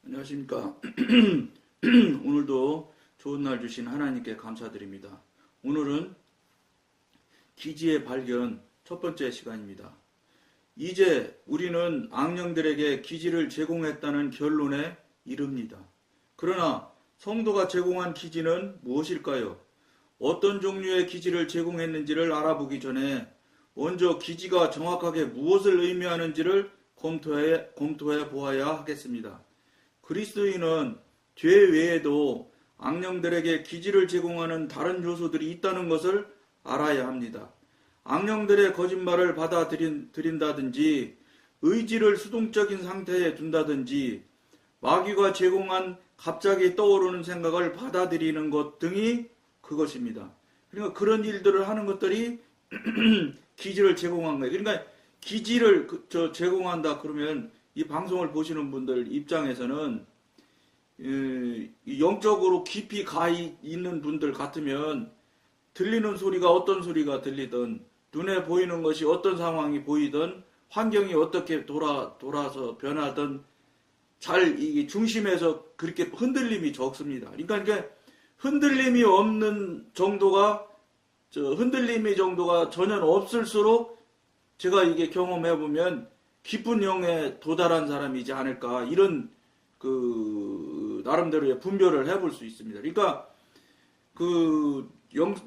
안녕하십니까. 오늘도 좋은 날 주신 하나님께 감사드립니다. 오늘은 기지의 발견 첫 번째 시간입니다. 이제 우리는 악령들에게 기지를 제공했다는 결론에 이릅니다. 그러나 성도가 제공한 기지는 무엇일까요? 어떤 종류의 기지를 제공했는지를 알아보기 전에 먼저 기지가 정확하게 무엇을 의미하는지를 검토해 보아야 하겠습니다. 그리스도인은 죄 외에도 악령들에게 기지를 제공하는 다른 요소들이 있다는 것을 알아야 합니다. 악령들의 거짓말을 받아들인다든지 의지를 수동적인 상태에 둔다든지 마귀가 제공한 갑자기 떠오르는 생각을 받아들이는 것 등이 그것입니다. 그러니까 그런 일들을 하는 것들이 기지를 제공한 거예요. 그러니까 기지를 제공한다 그러면 이 방송을 보시는 분들 입장에서는 영적으로 깊이 가 있는 분들 같으면 들리는 소리가 어떤 소리가 들리든 눈에 보이는 것이 어떤 상황이 보이든 환경이 어떻게 돌아서 변하든 잘 이게 중심에서 그렇게 흔들림이 적습니다. 그러니까 흔들림이 없는 정도가 흔들림이 정도가 전혀 없을수록 제가 이게 경험해 보면 깊은 영에 도달한 사람이지 않을까 이런 나름대로의 분별을 해볼 수 있습니다. 그러니까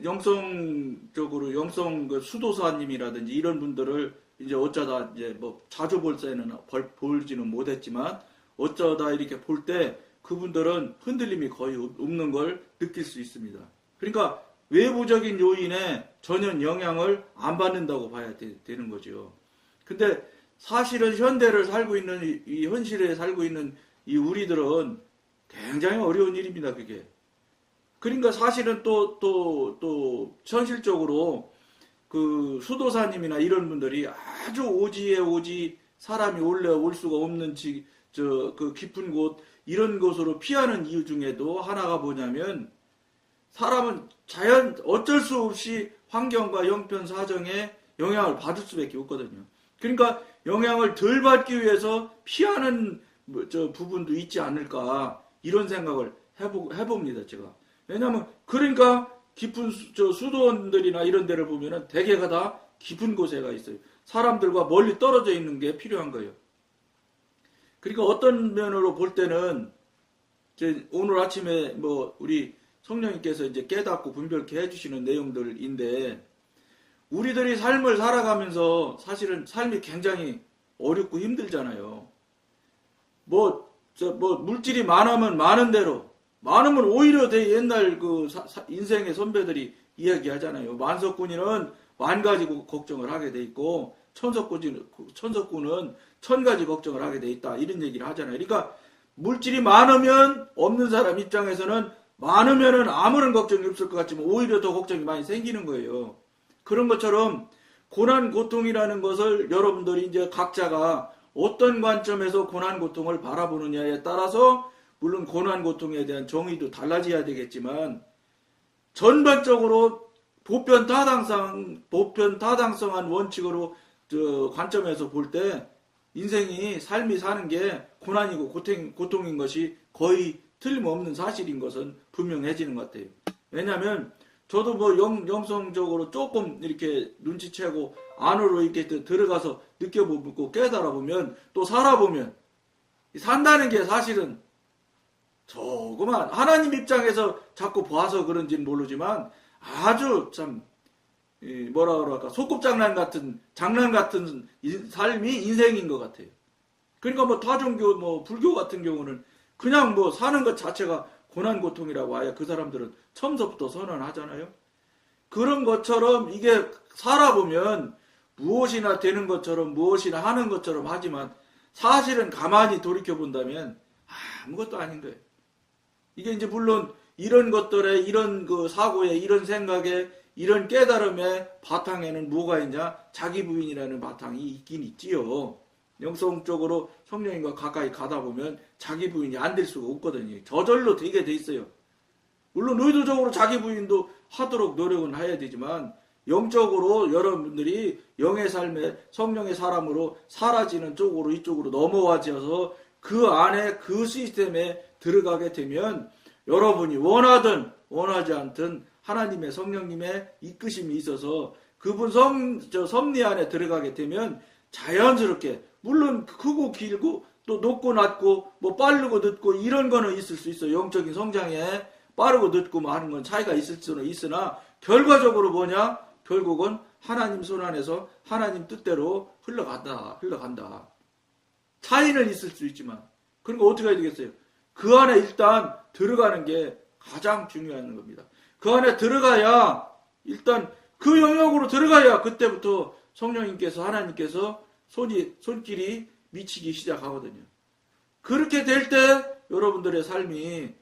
영성적으로 영성 수도사님이라든지 이런 분들을 이제 어쩌다 이제 뭐 자주 볼지는 못했지만 어쩌다 이렇게 볼 때 그분들은 흔들림이 거의 없는 걸 느낄 수 있습니다. 그러니까 외부적인 요인에 전혀 영향을 안 받는다고 봐야 되는 거죠. 근데 사실은 현대를 살고 있는 이 현실에 살고 있는 이 우리들은 굉장히 어려운 일입니다. 그게. 그러니까 사실은 또 현실적으로 그 수도사님이나 이런 분들이 아주 오지에 오지 사람이 올라올 수가 없는 그 깊은 곳 이런 곳으로 피하는 이유 중에도 하나가 뭐냐면 사람은 어쩔 수 없이 환경과 형편 사정에 영향을 받을 수밖에 없거든요. 그러니까 영향을 덜 받기 위해서 피하는 부분도 있지 않을까 이런 생각을 해봅니다. 제가. 왜냐하면 그러니까 깊은 수도원들이나 이런 데를 보면은 대개가 다 깊은 곳에가 있어요. 사람들과 멀리 떨어져 있는 게 필요한 거예요. 그러니까 어떤 면으로 볼 때는 오늘 아침에 뭐 우리 성령님께서 이제 깨닫고 분별케 해주시는 내용들인데 우리들이 삶을 살아가면서 사실은 삶이 굉장히 어렵고 힘들잖아요. 물질이 많으면 많은 대로 많으면 오히려 옛날 인생의 선배들이 이야기하잖아요. 만석군이는 만 가지 걱정을 하게 돼 있고 천석군은 1000가지 걱정을 하게 돼 있다. 이런 얘기를 하잖아요. 그러니까 물질이 많으면 없는 사람 입장에서는 많으면은 아무런 걱정이 없을 것 같지만 오히려 더 걱정이 많이 생기는 거예요. 그런 것처럼 고난 고통이라는 것을 여러분들이 이제 각자가 어떤 관점에서 고난 고통을 바라보느냐에 따라서 물론 고난 고통에 대한 정의도 달라져야 되겠지만 전반적으로 보편 타당성한 원칙으로 관점에서 볼 때 인생이 삶이 사는 게 고난이고 고통인 것이 거의 틀림없는 사실인 것은 분명해지는 것 같아요. 왜냐하면 저도 뭐 영성적으로 조금 이렇게 눈치채고 안으로 이렇게 들어가서 느껴보고 깨달아보면 또 살아보면 산다는 게 사실은 조그만 하나님 입장에서 자꾸 봐서 그런지는 모르지만 아주 참 뭐라 그럴까 소꿉장난 같은 삶이 인생인 것 같아요. 그러니까 뭐 다종교 뭐 불교 같은 경우는 그냥 뭐 사는 것 자체가 고난 고통이라고 아예 그 사람들은 처음부터 선언하잖아요. 그런 것처럼 이게 살아보면 무엇이나 되는 것처럼 무엇이나 하는 것처럼 하지만 사실은 가만히 돌이켜 본다면 아무것도 아닌 거예요. 이게 이제 물론 이런 것들에 이런 그 사고에 이런 생각에 이런 깨달음의 바탕에는 뭐가 있냐? 자기 부인이라는 바탕이 있긴 있지요. 영성적으로 성령님과 가까이 가다 보면 자기 부인이 안 될 수가 없거든요. 저절로 되게 돼 있어요. 물론 의도적으로 자기 부인도 하도록 노력은 해야 되지만 영적으로 여러분들이 영의 삶에 성령의 사람으로 사라지는 쪽으로 이쪽으로 넘어와져서 그 안에 그 시스템에 들어가게 되면 여러분이 원하든 원하지 않든 하나님의 성령님의 이끄심이 있어서 그분 섭리 안에 들어가게 되면 자연스럽게 물론 크고 길고 또 높고 낮고 뭐 빠르고 늦고 이런 거는 있을 수 있어. 영적인 성장에 빠르고 늦고 뭐 하는 건 차이가 있을 수는 있으나 결과적으로 뭐냐? 결국은 하나님 손 안에서 하나님 뜻대로 흘러간다. 차이는 있을 수 있지만 그러니까 어떻게 해야 되겠어요? 그 안에 일단 들어가는 게 가장 중요한 겁니다. 그 안에 들어가야 일단 그 영역으로 들어가야 그때부터 성령님께서 하나님께서 손길이 미치기 시작하거든요. 그렇게 될 때 여러분들의 삶이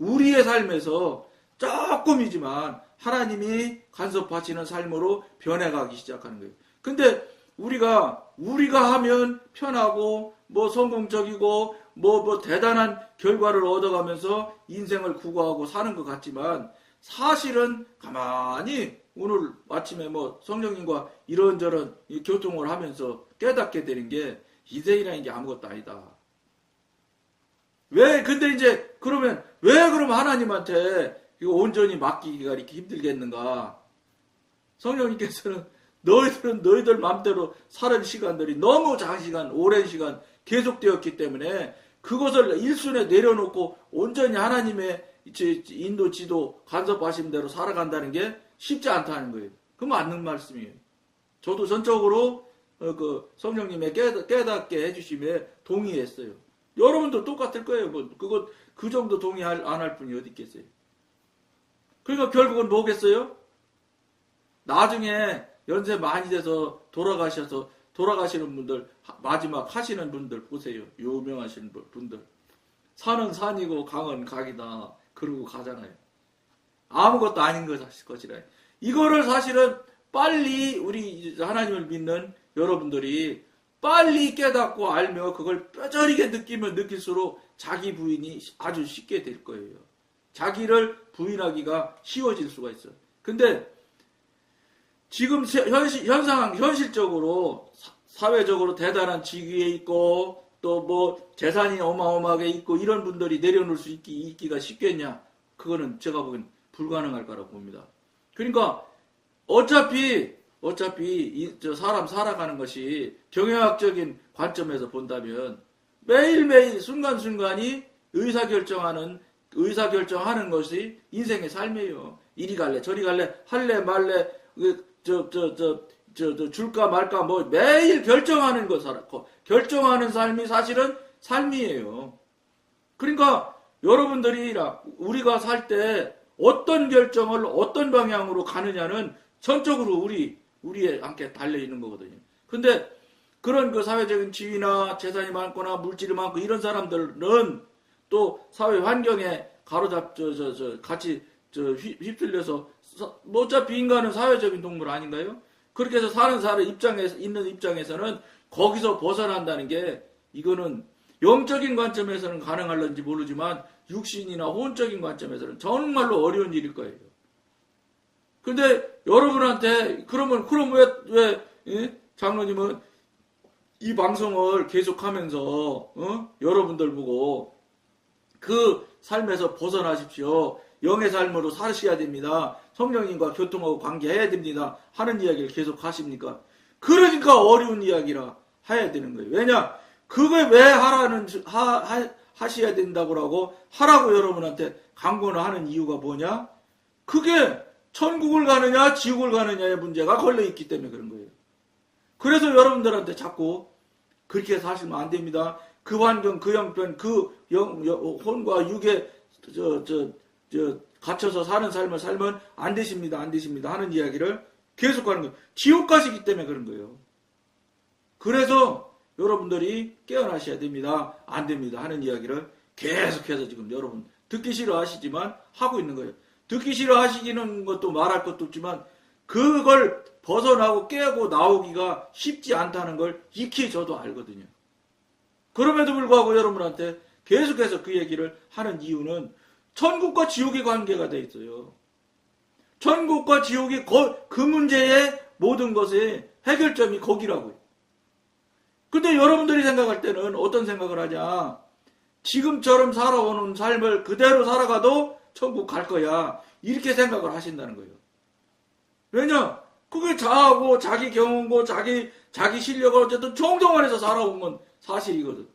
우리의 삶에서 조금이지만 하나님이 간섭하시는 삶으로 변해가기 시작하는 거예요. 근데 우리가 하면 편하고 뭐 성공적이고 뭐 대단한 결과를 얻어가면서 인생을 구가하고 사는 것 같지만 사실은 가만히 오늘 아침에 뭐 성령님과 이런저런 교통을 하면서 깨닫게 되는 게 인생이라는 게 아무것도 아니다. 근데 이제 그러면 왜 그럼 하나님한테 이거 온전히 맡기기가 이렇게 힘들겠는가? 성령님께서는 너희들 마음대로 살은 시간들이 너무 장시간, 오랜 시간 계속되었기 때문에 그것을 일순에 내려놓고 온전히 하나님의 인도, 지도, 간섭하신 대로 살아간다는 게 쉽지 않다는 거예요. 그 맞는 말씀이에요. 저도 전적으로 그 성령님의 깨닫게 해주심에 동의했어요. 여러분도 똑같을 거예요. 그 정도 동의 안 할 분이 어디 있겠어요. 그러니까 결국은 뭐겠어요? 나중에 연세 많이 돼서 돌아가시는 분들, 마지막 하시는 분들 보세요. 유명하신 분들. 산은 산이고 강은 강이다. 그러고 가잖아요. 아무것도 아닌 것이라. 이거를 사실은 빨리 우리 하나님을 믿는 여러분들이 빨리 깨닫고 알며 그걸 뼈저리게 느낄수록 자기 부인이 아주 쉽게 될 거예요. 자기를 부인하기가 쉬워질 수가 있어요. 근데 지금 현실적으로 사회적으로 대단한 직위에 있고 또 뭐 재산이 어마어마하게 있고 이런 분들이 내려놓을 수 있기가 쉽겠냐? 그거는 제가 보기엔 불가능할 거라고 봅니다. 그러니까 어차피 사람 살아가는 것이 경영학적인 관점에서 본다면 매일매일 순간순간이 의사결정하는 것이 인생의 삶이에요. 이리 갈래 저리 갈래 할래 말래 줄까 말까 뭐 매일 결정하는 결정하는 삶이 사실은 삶이에요. 그러니까 여러분들이 우리가 살 때 어떤 결정을 어떤 방향으로 가느냐는 전적으로 우리에 함께 달려 있는 거거든요. 근데 그런 그 사회적인 지위나 재산이 많거나 물질이 많고 이런 사람들은 또 사회 환경에 같이 휩쓸려서 뭐 어차피 인간은 사회적인 동물 아닌가요? 그렇게 해서 사는 입장에서는 거기서 벗어난다는 게 이거는 영적인 관점에서는 가능할런지 모르지만 육신이나 혼적인 관점에서는 정말로 어려운 일일 거예요. 근데 여러분한테 그럼 왜 장로님은 이 방송을 계속하면서 여러분들 보고 그 삶에서 벗어나십시오. 영의 삶으로 사셔야 됩니다. 성령님과 교통하고 관계해야 됩니다. 하는 이야기를 계속 하십니까? 그러니까 어려운 이야기라 해야 되는 거예요. 왜냐? 그걸 왜 하셔야 된다고 하라고 여러분한테 강권을 하는 이유가 뭐냐? 그게 천국을 가느냐 지옥을 가느냐의 문제가 걸려있기 때문에 그런 거예요. 그래서 여러분들한테 자꾸 그렇게 사시면 안 됩니다. 그 환경, 그 형편, 혼과 육에 갇혀서 사는 삶을 살면 안 되십니다. 하는 이야기를 계속하는 거예요. 지옥 가시기 때문에 그런 거예요. 그래서 여러분들이 깨어나셔야 됩니다. 안 됩니다. 하는 이야기를 계속해서 지금 여러분 듣기 싫어하시지만 하고 있는 거예요. 듣기 싫어하시기는 것도 말할 것도 없지만 그걸 벗어나고 깨고 나오기가 쉽지 않다는 걸 익히 저도 알거든요. 그럼에도 불구하고 여러분한테 계속해서 그 얘기를 하는 이유는 천국과 지옥의 관계가 돼 있어요. 천국과 지옥이 그 문제의 모든 것의 해결점이 거기라고요. 근데 여러분들이 생각할 때는 어떤 생각을 하냐? 지금처럼 살아오는 삶을 그대로 살아가도 천국 갈 거야. 이렇게 생각을 하신다는 거예요. 왜냐? 그게 자아고 자기 경험고 자기 실력을 어쨌든 정정원에서 살아온 건 사실이거든.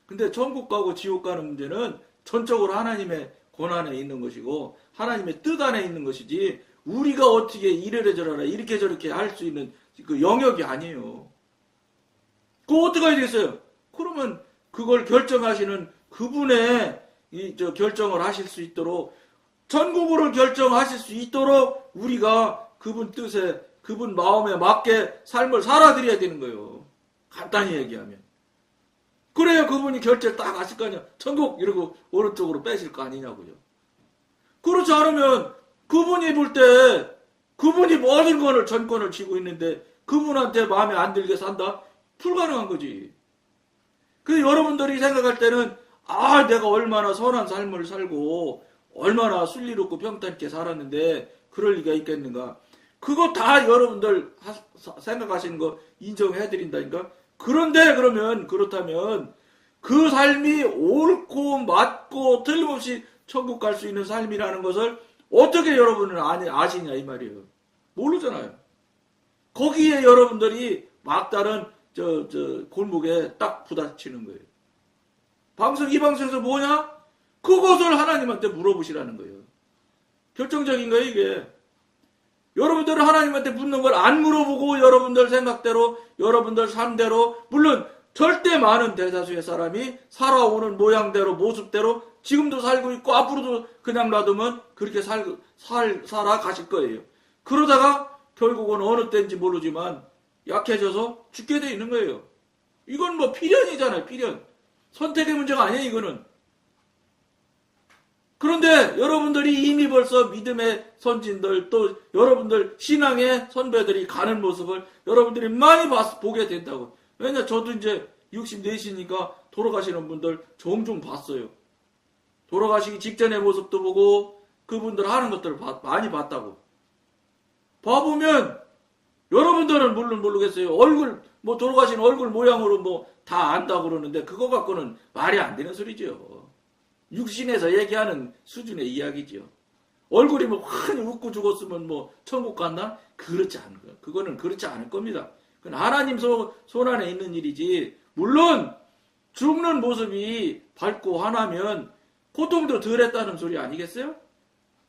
근데 천국 가고 지옥 가는 문제는 전적으로 하나님의 권한에 있는 것이고 하나님의 뜻 안에 있는 것이지 우리가 어떻게 이래라 저래라 이렇게 저렇게 할 수 있는 그 영역이 아니에요. 그거 어떻게 해야 되겠어요? 그러면 그걸 결정하시는 그분의 결정을 하실 수 있도록 전국을 결정하실 수 있도록 우리가 그분 뜻에 그분 마음에 맞게 삶을 살아드려야 되는 거예요. 간단히 얘기하면. 그래야 그분이 결제를 딱 하실 거 아니야. 천국 이러고 오른쪽으로 빼실 거 아니냐고요. 그렇지 않으면 그분이 볼 때 그분이 모든 것을 전권을 쥐고 있는데 그분한테 마음에 안 들게 산다? 불가능한 거지. 그래서 여러분들이 생각할 때는 내가 얼마나 선한 삶을 살고 얼마나 순리롭고 평탄하게 살았는데 그럴 리가 있겠는가. 그거 다 여러분들 생각하시는 거 인정해드린다니까. 그런데 그렇다면 그 삶이 옳고 맞고 틀림없이 천국 갈 수 있는 삶이라는 것을 어떻게 여러분은 아시냐 이 말이에요. 모르잖아요. 거기에 여러분들이 막다른 골목에 딱 부닥치는 거예요. 이 방송에서 뭐냐? 그것을 하나님한테 물어보시라는 거예요. 결정적인 거예요, 이게. 여러분들은 하나님한테 묻는 걸 안 물어보고 여러분들 생각대로, 여러분들 삶대로, 물론 절대 많은 대다수의 사람이 살아오는 모양대로, 모습대로 지금도 살고 있고 앞으로도 그냥 놔두면 그렇게 살아가실 거예요. 그러다가 결국은 어느 때인지 모르지만 약해져서 죽게 돼 있는 거예요. 이건 뭐 필연이잖아요, 필연. 선택의 문제가 아니에요, 이거는. 그런데 여러분들이 이미 벌써 믿음의 선진들 또 여러분들 신앙의 선배들이 가는 모습을 여러분들이 많이 보게 된다고. 왜냐 저도 이제 64시니까 돌아가시는 분들 종종 봤어요. 돌아가시기 직전의 모습도 보고 그분들 하는 것들을 많이 봤다고. 봐보면 여러분들은 물론 모르겠어요. 돌아가신 얼굴 모양으로 다 안다고 그러는데 그거 갖고는 말이 안 되는 소리죠. 육신에서 얘기하는 수준의 이야기죠. 얼굴이 환히 웃고 죽었으면 천국 갔나? 그렇지 않은 거예요. 그거는 그렇지 않을 겁니다. 그건 하나님 손 안에 있는 일이지. 물론 죽는 모습이 밝고 환하면 고통도 덜 했다는 소리 아니겠어요?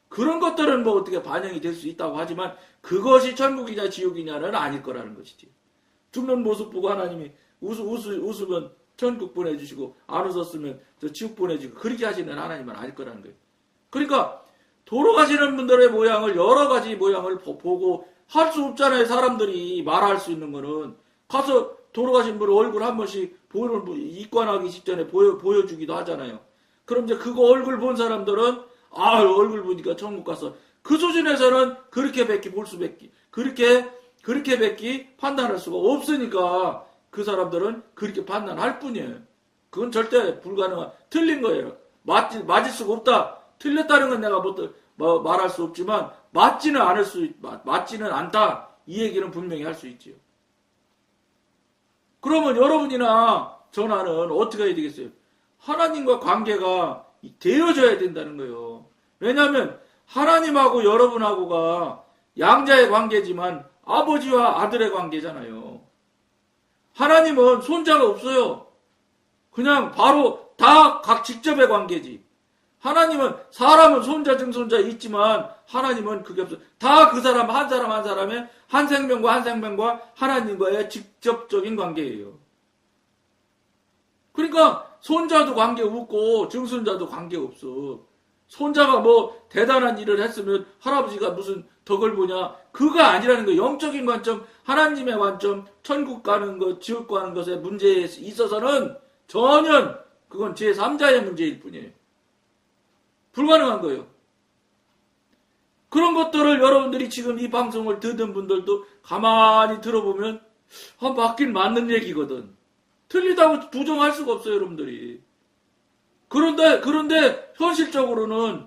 그런 것들은 어떻게 반영이 될 수 있다고 하지만 그것이 천국이냐 지옥이냐는 아닐 거라는 것이지. 죽는 모습 보고 하나님이 웃으면 천국 보내주시고 안 웃었으면 지옥 보내주고 그렇게 하시는 하나님은 아닐 거라는 거예요. 그러니까 돌아가시는 분들의 모양을 여러 가지 모양을 보고 할 수 없잖아요. 사람들이 말할 수 있는 거는 가서 돌아가신 분 얼굴 한 번씩 입관하기 직전에 보여주기도 하잖아요. 그럼 이제 그거 얼굴 본 사람들은 얼굴 보니까 천국 가서 그 수준에서는 그렇게밖에 그렇게밖에 판단할 수가 없으니까 그 사람들은 그렇게 판단할 뿐이에요. 그건 절대 불가능한 틀린 거예요. 맞을 수가 없다. 틀렸다는 건 내가 말할 수 없지만 맞지는 않다. 이 얘기는 분명히 할 수 있지요. 그러면 여러분이나 전하는 어떻게 해야 되겠어요? 하나님과 관계가 되어져야 된다는 거예요. 왜냐하면 하나님하고 여러분하고가 양자의 관계지만 아버지와 아들의 관계잖아요. 하나님은 손자가 없어요. 그냥 바로 다 각 직접의 관계지. 하나님은 사람은 손자 증손자 있지만 하나님은 그게 없어요. 다 그 사람 한 사람의 한 생명과 하나님과의 직접적인 관계예요. 그러니까 손자도 관계 없고 증손자도 관계 없어. 손자가 대단한 일을 했으면 할아버지가 무슨 덕을 보냐. 그가 아니라는 거예요. 영적인 관점, 하나님의 관점, 천국 가는 것, 지옥 가는 것의 문제에 있어서는 전혀 그건 제3자의 문제일 뿐이에요. 불가능한 거예요. 그런 것들을 여러분들이 지금 이 방송을 듣는 분들도 가만히 들어보면 맞긴 맞는 얘기거든. 틀리다고 부정할 수가 없어요, 여러분들이. 그런데 현실적으로는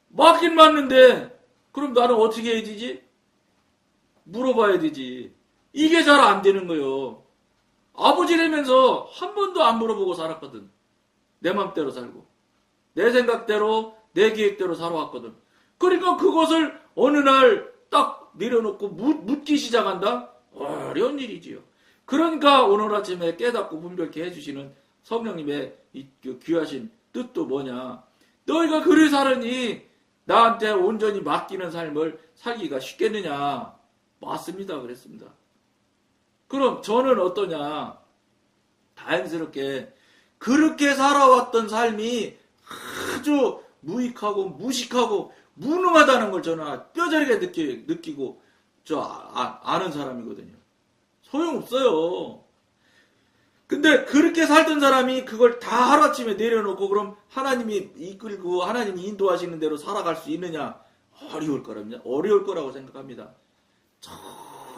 맞긴 맞는데 그럼 나는 어떻게 해야 되지? 물어봐야 되지. 이게 잘 안 되는 거예요. 아버지라면서 한 번도 안 물어보고 살았거든. 내 맘대로 살고. 내 생각대로, 내 계획대로 살아왔거든. 그러니까 그것을 어느 날 딱 내려놓고 묻기 시작한다? 어려운 일이지요. 그러니까 오늘 아침에 깨닫고 분별케 해주시는 성령님의 그 귀하신 뜻도 뭐냐. 너희가 그리 살으니 나한테 온전히 맡기는 삶을 살기가 쉽겠느냐. 맞습니다. 그랬습니다. 그럼 저는 어떠냐. 다행스럽게 그렇게 살아왔던 삶이 아주 무익하고 무식하고 무능하다는 걸 저는 뼈저리게 느끼고 아는 사람이거든요. 소용없어요. 근데 그렇게 살던 사람이 그걸 다 하루아침에 내려놓고 그럼 하나님이 이끌고 하나님이 인도하시는 대로 살아갈 수 있느냐? 어려울 거라고 생각합니다.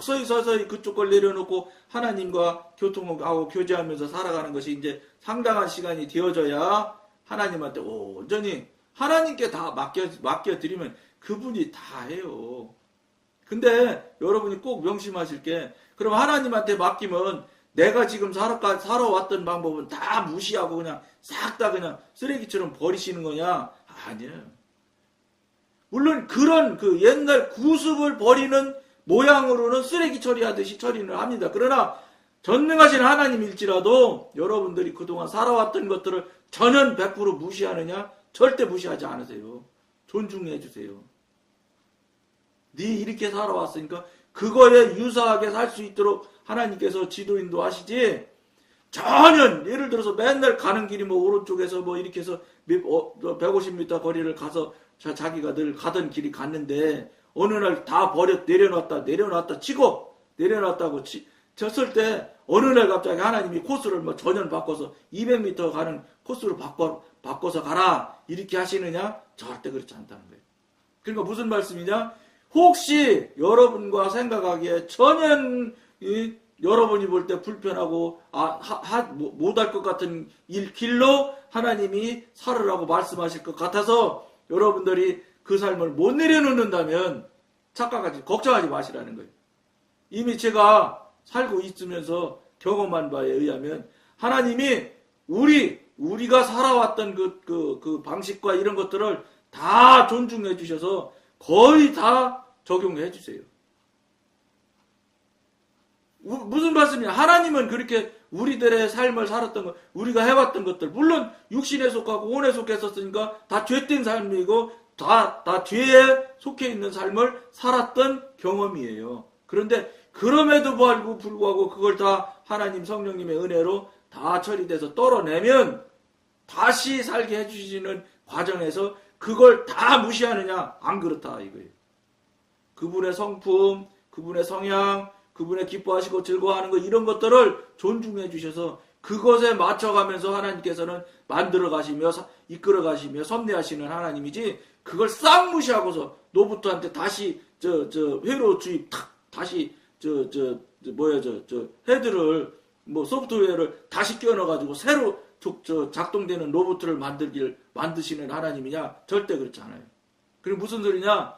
서서히 그쪽 걸 내려놓고 하나님과 교통하고 교제하면서 살아가는 것이 이제 상당한 시간이 되어져야 하나님한테 온전히 하나님께 다 맡겨드리면 그분이 다 해요. 근데 여러분이 꼭 명심하실 게 그럼 하나님한테 맡기면 내가 지금 살아왔던 방법은 다 무시하고 그냥 싹 다 그냥 쓰레기처럼 버리시는 거냐? 아니에요. 물론 그런 그 옛날 구습을 버리는 모양으로는 쓰레기 처리하듯이 처리를 합니다. 그러나 전능하신 하나님일지라도 여러분들이 그동안 살아왔던 것들을 전혀 100% 무시하느냐? 절대 무시하지 않으세요. 존중해 주세요. 네 이렇게 살아왔으니까 그거에 유사하게 살 수 있도록 하나님께서 지도인도 하시지 전혀 예를 들어서 맨날 가는 길이 뭐 오른쪽에서 뭐 이렇게 해서 150m 거리를 가서 자기가 늘 가던 길이 갔는데 어느 날 다 내려놨다 치고 내려놨다고 쳤을 때 어느 날 갑자기 하나님이 코스를 뭐 전혀 바꿔서 200m 가는 코스로 바꿔서 가라 이렇게 하시느냐? 절대 그렇지 않다는 거예요. 그러니까 무슨 말씀이냐? 혹시 여러분과 생각하기에 전혀 여러분이 볼 때 불편하고 못할 것 같은 길로 하나님이 살으라고 말씀하실 것 같아서 여러분들이 그 삶을 못 내려놓는다면 걱정하지 마시라는 거예요. 이미 제가 살고 있으면서 경험한 바에 의하면 하나님이 우리가 살아왔던 그 방식과 이런 것들을 다 존중해 주셔서 거의 다 적용해 주세요. 무슨 말씀이냐? 하나님은 그렇게 우리들의 삶을 살았던 것, 우리가 해왔던 것들, 물론 육신에 속하고 혼에 속했었으니까 다 죄된 삶이고 다 죄에 속해 있는 삶을 살았던 경험이에요. 그런데 그럼에도 불구하고 그걸 다 하나님 성령님의 은혜로 다 처리돼서 떨어내면 다시 살게 해주시는 과정에서 그걸 다 무시하느냐? 안 그렇다 이거예요. 그분의 성품, 그분의 성향, 그분의 기뻐하시고 즐거워하는 것 이런 것들을 존중해 주셔서 그것에 맞춰가면서 하나님께서는 만들어 가시며 이끌어 가시며 섭리하시는 하나님이지 그걸 싹 무시하고서 노부트한테 다시 회로 주입 다시 헤드를 소프트웨어를 다시 끼워넣어가지고 새로 작동되는 로봇을 만드시는 하나님이냐? 절대 그렇지 않아요. 그리고 무슨 소리냐?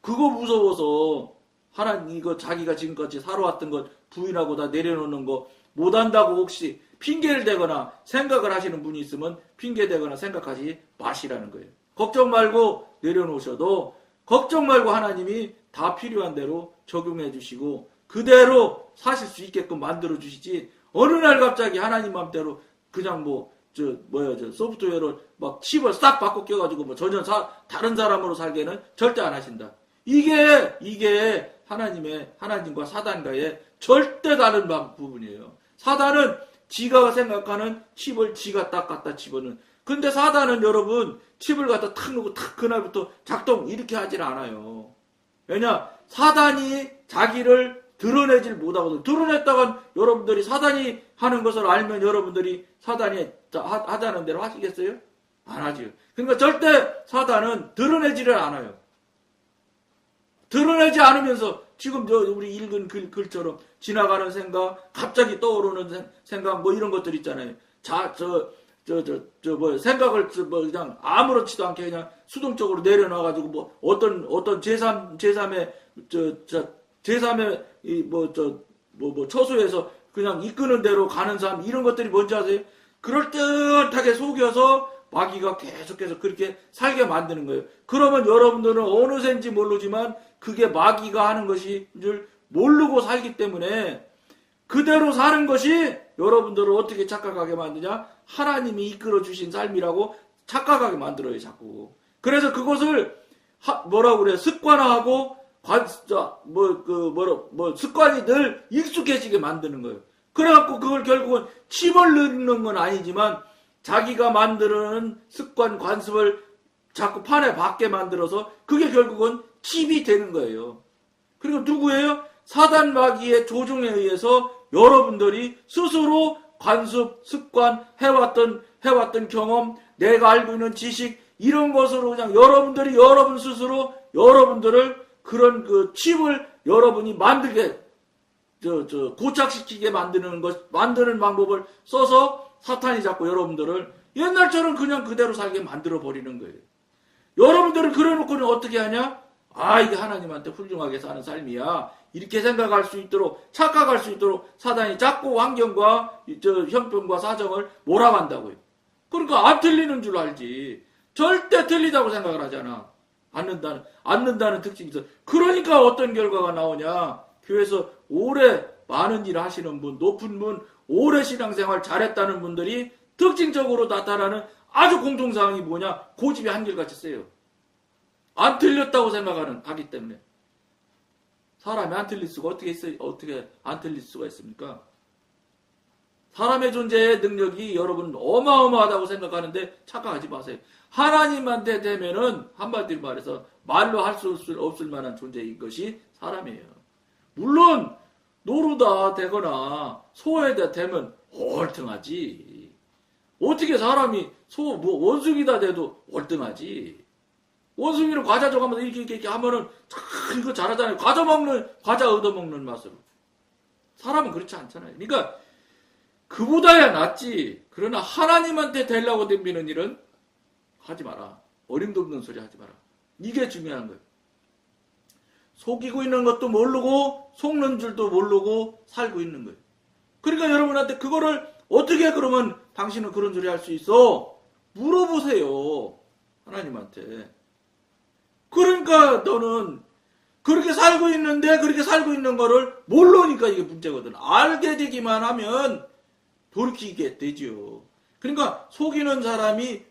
그거 무서워서 하나님 이거 자기가 지금까지 살아왔던 것 부인하고 다 내려놓는 거 못한다고 혹시 핑계를 대거나 생각을 하시는 분이 있으면 핑계대거나 생각하지 마시라는 거예요. 걱정 말고 내려놓으셔도 걱정 말고 하나님이 다 필요한 대로 적용해 주시고 그대로 사실 수 있게끔 만들어 주시지 어느 날 갑자기 하나님 맘대로 그냥 소프트웨어를 막 칩을 싹 바꿔 껴가지고 전혀 다른 사람으로 살게는 절대 안 하신다. 이게 하나님과 사단과의 절대 다른 부분이에요. 사단은 지가 생각하는 칩을 지가 딱 갖다 집어넣는. 근데 사단은 여러분 칩을 갖다 탁 놓고 탁 그날부터 작동 이렇게 하질 않아요. 왜냐? 사단이 자기를 드러내질 못하거든. 드러냈다간 여러분들이 사단이 하는 것을 알면 여러분들이 사단이 하자는 대로 하시겠어요? 안 하지요. 그러니까 절대 사단은 드러내지를 않아요. 드러내지 않으면서 지금 우리 읽은 글처럼 지나가는 생각, 갑자기 떠오르는 생각 이런 것들 있잖아요. 생각을 그냥 아무렇지도 않게 그냥 수동적으로 내려놔가지고 어떤 제3의 처소에서 그냥 이끄는 대로 가는 삶, 이런 것들이 뭔지 아세요? 그럴듯하게 속여서 마귀가 계속해서 그렇게 살게 만드는 거예요. 그러면 여러분들은 어느새인지 모르지만 그게 마귀가 하는 것인 줄 모르고 살기 때문에 그대로 사는 것이 여러분들을 어떻게 착각하게 만드냐? 하나님이 이끌어 주신 삶이라고 착각하게 만들어요, 자꾸. 그래서 그것을 뭐라고 그래? 습관화하고 습관이 늘 익숙해지게 만드는 거예요. 그래갖고 그걸 결국은 칩을 넣는 건 아니지만 자기가 만드는 습관, 관습을 자꾸 판에 받게 만들어서 그게 결국은 칩이 되는 거예요. 그리고 누구예요? 사단 마귀의 조종에 의해서 여러분들이 스스로 관습, 습관, 해왔던 경험, 내가 알고 있는 지식, 이런 것으로 그냥 여러분들이 여러분 스스로 여러분들을 그런 그 칩을 여러분이 만들게, 고착시키게 만드는 방법을 써서 사탄이 자꾸 여러분들을 옛날처럼 그냥 그대로 살게 만들어 버리는 거예요. 여러분들은 그래놓고는 어떻게 하냐? 아, 이게 하나님한테 훌륭하게 사는 삶이야. 이렇게 생각할 수 있도록, 착각할 수 있도록 사단이 자꾸 환경과 형편과 사정을 몰아간다고요. 그러니까 안 틀리는 줄 알지. 절대 틀리다고 생각을 하잖아. 않는다는 특징이 있어. 그러니까 어떤 결과가 나오냐? 교회에서 오래 많은 일을 하시는 분, 높은 분, 오래 신앙생활 잘했다는 분들이 특징적으로 나타나는 아주 공통사항이 뭐냐? 고집이 한결같이 세요. 안 틀렸다고 하기 때문에. 사람이 안 틀릴 수가 어떻게 안 틀릴 수가 있습니까? 사람의 존재의 능력이 여러분 어마어마하다고 생각하는데 착각하지 마세요. 하나님한테 되면은 한마디로 말해서 말로 할 수 없을 만한 존재인 것이 사람이에요. 물론 노루다 되거나 소에다 되면 월등하지. 어떻게 사람이 원숭이다 돼도 월등하지. 원숭이를 과자 줘가면서 이렇게 하면은 참 이거 잘하잖아요. 과자 얻어먹는 맛으로. 사람은 그렇지 않잖아요. 그러니까 그보다야 낫지. 그러나 하나님한테 되려고 덤비는 일은 하지 마라. 어림도 없는 소리 하지 마라. 이게 중요한 거예요. 속이고 있는 것도 모르고 속는 줄도 모르고 살고 있는 거예요. 그러니까 여러분한테 그거를 어떻게 그러면 당신은 그런 소리 할 수 있어? 물어보세요. 하나님한테. 그러니까 너는 그렇게 살고 있는데 그렇게 살고 있는 거를 모르니까 이게 문제거든. 알게 되기만 하면 돌이키게 되지요. 그러니까 속이는 사단이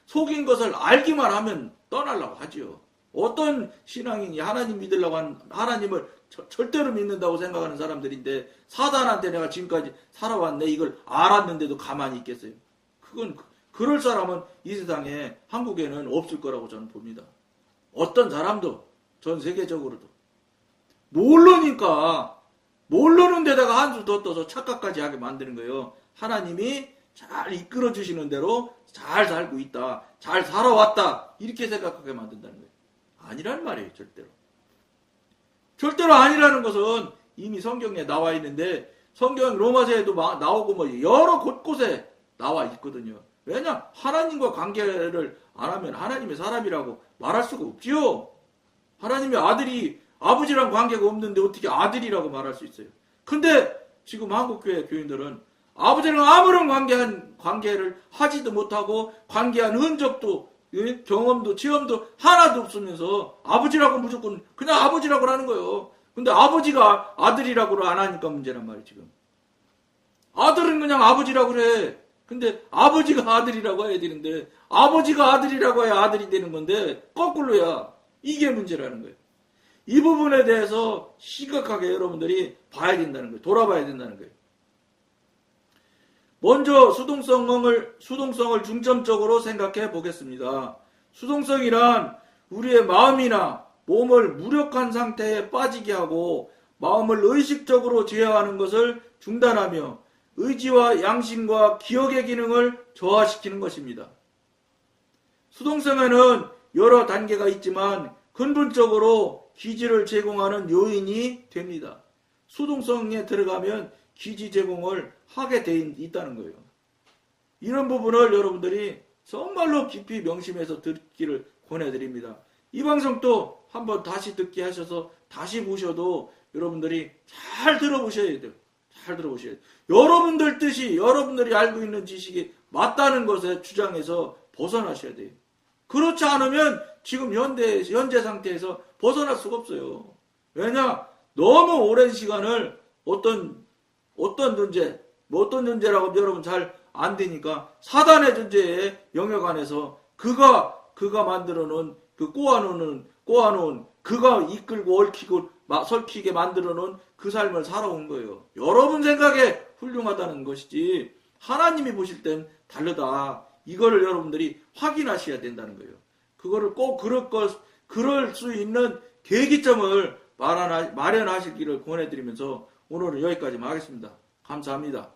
속인 것을 알기만 하면 떠나려고 하지요. 어떤 신앙인이 하나님 믿으려고 하는, 하나님을 절대로 믿는다고 생각하는 사람들인데 사단한테 내가 지금까지 살아왔네 이걸 알았는데도 가만히 있겠어요. 그럴 사람은 이 세상에 한국에는 없을 거라고 저는 봅니다. 어떤 사람도 전 세계적으로도 모르니까 모르는 데다가 한수 더 떠서 착각까지 하게 만드는 거예요. 하나님이 잘 이끌어 주시는 대로 잘 살고 있다. 잘 살아왔다. 이렇게 생각하게 만든다는 거예요. 아니란 말이에요. 절대로. 절대로 아니라는 것은 이미 성경에 나와 있는데 성경 로마서에도 나오고 뭐 여러 곳곳에 나와 있거든요. 왜냐? 하나님과 관계를 안 하면 하나님의 사람이라고 말할 수가 없지요. 하나님의 아버지랑 관계가 없는데 어떻게 아들이라고 말할 수 있어요? 근데 지금 한국교회 교인들은 아버지랑 아무런 관계를 하지도 못하고 관계한 흔적도 경험도 체험도 하나도 없으면서 아버지라고 무조건 그냥 아버지라고 하는 거예요. 근데 아버지가 아들이라고 안 하니까 문제란 말이에요. 지금 아들은 그냥 아버지라고 그래. 근데 아버지가 아들이라고 해야 되는데 아버지가 아들이라고 해야 아들이 되는 건데 거꾸로야. 이게 문제라는 거예요. 이 부분에 대해서 심각하게 여러분들이 봐야 된다는 거예요. 돌아봐야 된다는 거예요. 먼저 수동성을 중점적으로 생각해 보겠습니다. 수동성이란 우리의 마음이나 몸을 무력한 상태에 빠지게 하고 마음을 의식적으로 제어하는 것을 중단하며 의지와 양심과 기억의 기능을 저하시키는 것입니다. 수동성에는 여러 단계가 있지만 근본적으로 기지를 제공하는 요인이 됩니다. 수동성에 들어가면 기지 제공을 하게 돼 있다는 거예요. 이런 부분을 여러분들이 정말로 깊이 명심해서 듣기를 권해드립니다. 이 방송도 한번 다시 듣기 하셔서 다시 보셔도 여러분들이 잘 들어보셔야 돼요. 잘 들어보셔야 돼요. 여러분들 뜻이 여러분들이 알고 있는 지식이 맞다는 것에 주장해서 벗어나셔야 돼요. 그렇지 않으면 지금 현재 상태에서 벗어날 수가 없어요. 왜냐? 너무 오랜 시간을 어떤 존재라고 여러분 잘 안 되니까 사단의 존재의 영역 안에서 그가 만들어 놓은 꼬아놓은 그가 이끌고 얽히고 설키게 만들어 놓은 그 삶을 살아온 거예요. 여러분 생각에 훌륭하다는 것이지 하나님이 보실 땐 다르다. 이거를 여러분들이 확인하셔야 된다는 거예요. 그거를 꼭 그럴 수 있는 계기점을 마련하시기를 권해드리면서 오늘은 여기까지만 하겠습니다. 감사합니다.